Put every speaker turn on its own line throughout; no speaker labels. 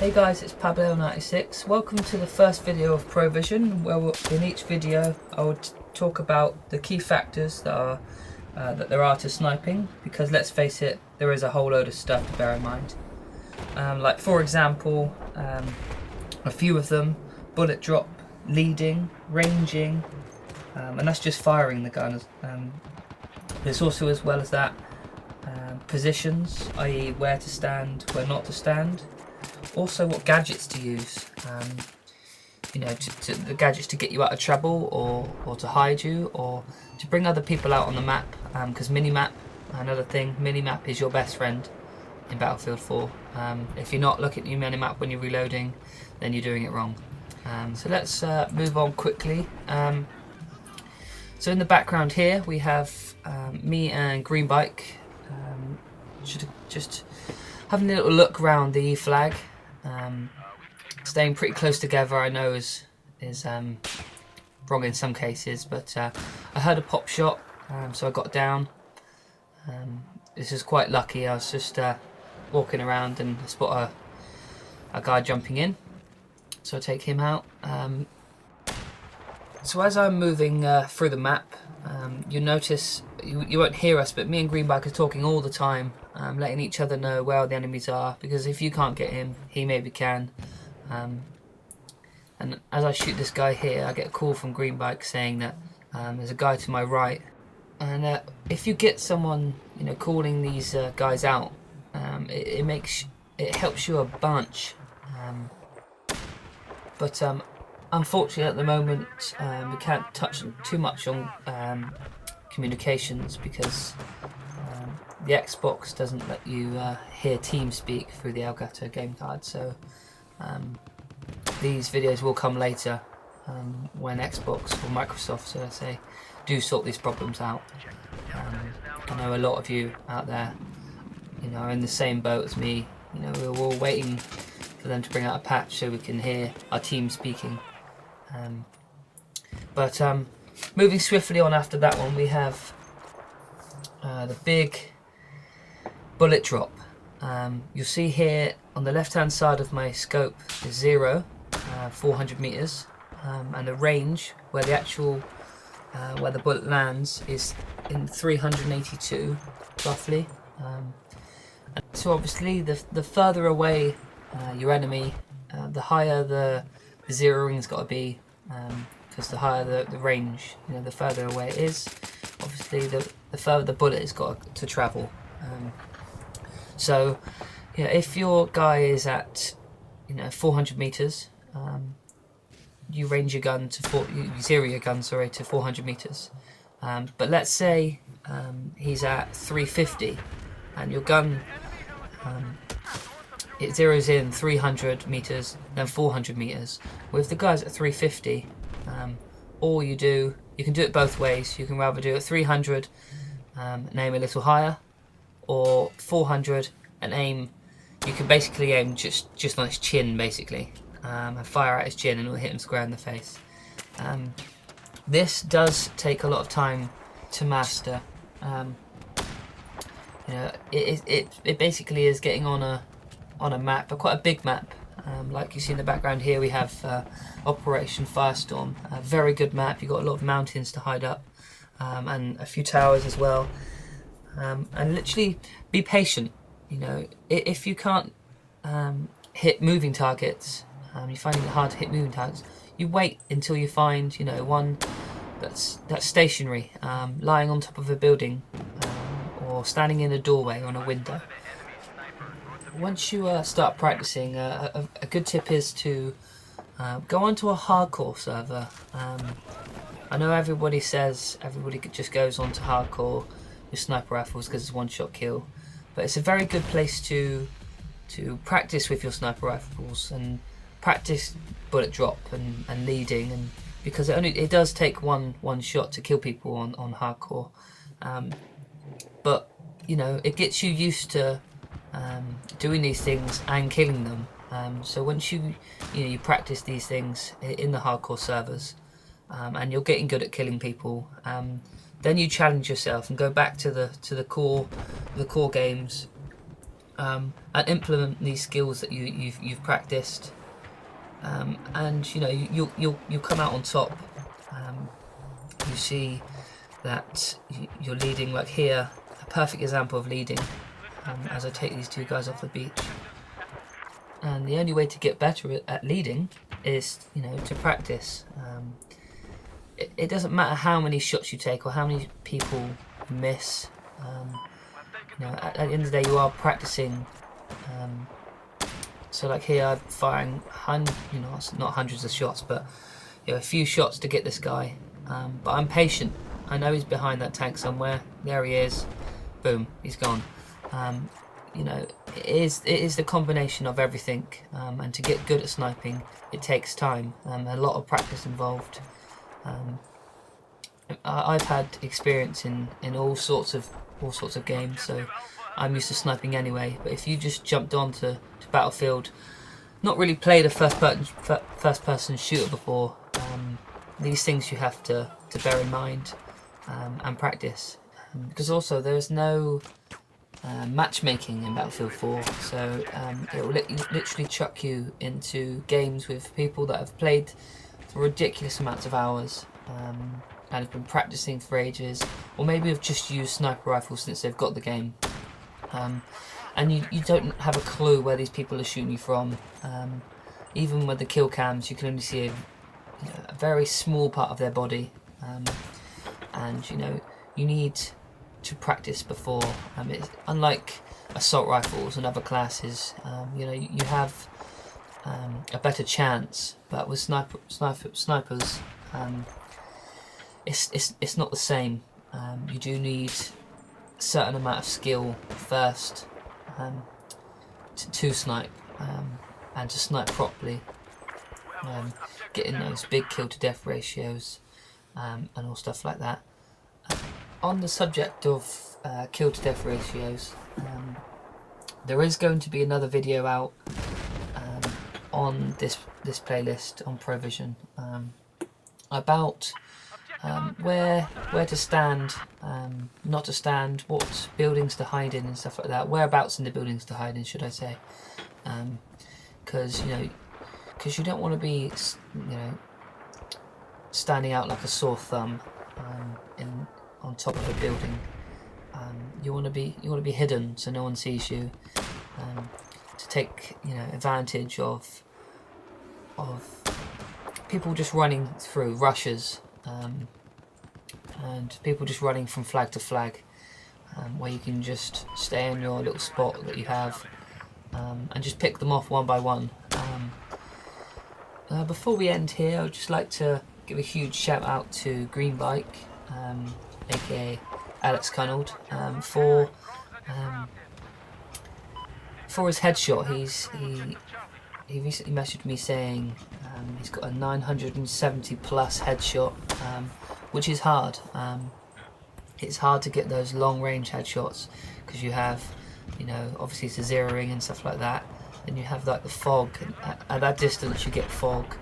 Hey guys, it's Pablo96. Welcome to the first video of Provision, where in each video I will talk about the key factors that there are to sniping, because let's face it, there is a whole load of stuff to bear in mind. Like for example, a few of them: bullet drop, leading, ranging, and that's just firing the gun. There's also, as well as that, positions, i.e. where to stand, where not to stand. Also what gadgets to use, you know, the gadgets to get you out of trouble, or to hide you, or to bring other people out on the map, because minimap, another thing, minimap is your best friend in Battlefield 4. If you're not looking at your minimap when you're reloading, then you're doing it wrong. So let's move on quickly. So in the background here we have me and Green Bike, just having a little look around the E flag. Staying pretty close together, I know is wrong in some cases, but I heard a pop shot, so I got down. This is quite lucky. I was just walking around and I spot a guy jumping in, so I take him out. So as I'm moving through the map, you'll notice, you won't hear us, but me and Green Bike are talking all the time, letting each other know where the enemies are, because if you can't get him, he maybe can. And as I shoot this guy here, I get a call from Green Bike saying that there's a guy to my right. And if you get someone, you know, calling these guys out, it helps you a bunch. But unfortunately, at the moment, we can't touch too much on communications, because the Xbox doesn't let you hear TeamSpeak through the Elgato game card. So these videos will come later, when Xbox or Microsoft, so I say, do sort these problems out. I know a lot of you out there, you know, are in the same boat as me. You know, we're all waiting for them to bring out a patch so we can hear our team speaking. But moving swiftly on after that one, we have the big bullet drop. You'll see here on the left hand side of my scope is 0, 400 meters, and the range where the actual where the bullet lands is in 382 roughly. And so obviously the further away your enemy, the higher the zeroing's got to be, because the higher the range, you know, the further away it is, obviously the further the bullet has got to travel. So yeah, if your guy is at, you know, 400 meters, you range your gun to you zero your gun, sorry, to 400 meters. But let's say he's at 350, and your gun it zeroes in 300 meters, then 400 meters. With the guys at 350, all you can do it both ways. You can rather do it 300 and aim a little higher, or 400 and aim. You can basically aim just on his chin, basically, and fire at his chin, and it'll hit him square in the face. This does take a lot of time to master. You know, it basically is getting on a map, but quite a big map. Like you see in the background here, we have Operation Firestorm, a very good map. You've got a lot of mountains to hide up, and a few towers as well. And literally be patient. You know, if you can't hit moving targets, you're finding it hard to hit moving targets, you wait until you find, you know, one that's stationary, lying on top of a building, or standing in a doorway or on a window. Once you start practicing, a good tip is to go onto a hardcore server. I know everybody says everybody just goes onto hardcore with sniper rifles because it's one-shot kill, but it's a very good place to practice with your sniper rifles and practice bullet drop and leading, and because it does take one shot to kill people on hardcore. But you know, it gets you used to doing these things and killing them. So once you practice these things in the hardcore servers, and you're getting good at killing people, then you challenge yourself and go back to the core games, and implement these skills that you've practiced, and you know you'll come out on top. You see that you're leading, like here, a perfect example of leading, as I take these two guys off the beach. And the only way to get better at leading is, you know, to practice. It doesn't matter how many shots you take or how many people you miss. You know, at the end of the day, you are practicing. So like here, I'm firing, you know, it's not hundreds of shots, but you know, a few shots to get this guy. But I'm patient. I know he's behind that tank somewhere. There he is. Boom, he's gone. You know, it is the combination of everything. And to get good at sniping, it takes time. A lot of practice involved. I've had experience in all sorts of games, so I'm used to sniping anyway. But if you just jumped onto Battlefield, not really played a first person shooter before, these things you have to bear in mind and practice. Because also there is no matchmaking in Battlefield 4, so it will literally chuck you into games with people that have played for ridiculous amounts of hours and have been practicing for ages, or maybe have just used sniper rifles since they've got the game. And you don't have a clue where these people are shooting you from. Even with the kill cams, you can only see a very small part of their body, and you know you need to practice before. It's unlike assault rifles and other classes. You know, you have a better chance, but with snipers, it's not the same. You do need a certain amount of skill first to snipe, and to snipe properly, getting those big kill to death ratios, and all stuff like that. On the subject of kill to death ratios, there is going to be another video out on this playlist on Provision about where to stand, not to stand, what buildings to hide in and stuff like that. Whereabouts in the buildings to hide in, should I say? Because you don't want to be, you know, standing out like a sore thumb on top of a building. You want to be hidden so no one sees you. To take, you know, advantage of people just running through rushes, and people just running from flag to flag, where you can just stay in your little spot that you have, and just pick them off one by one. Before we end here, I would just like to give a huge shout out to Green Bike, aka Alex Cunnold, for his headshot. He recently messaged me saying he's got a 970 plus headshot, which is hard. It's hard to get those long range headshots because you have, you know, obviously it's the zeroing and stuff like that, and you have like the fog, and at that distance you get fog,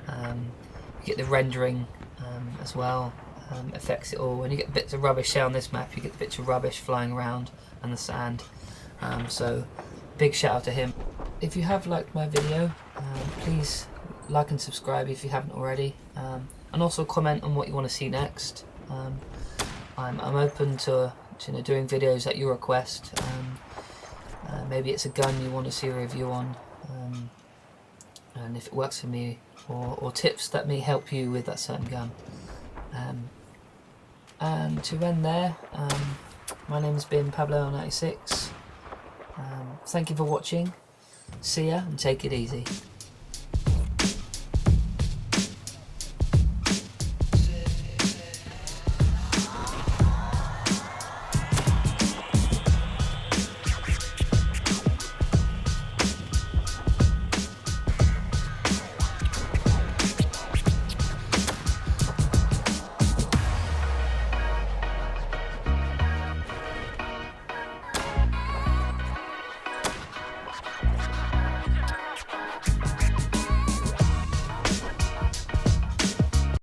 you get the rendering as well, affects it all, and you get bits of rubbish. Say on this map you get bits of rubbish flying around and the sand, so big shout out to him. If you have liked my video, please like and subscribe if you haven't already, and also comment on what you want to see next. I'm open to you know, doing videos at your request. Maybe it's a gun you want to see a review on, and if it works for me, or tips that may help you with that certain gun. And to end there, my name has been Pablo 96. Thank you for watching. See ya and take it easy.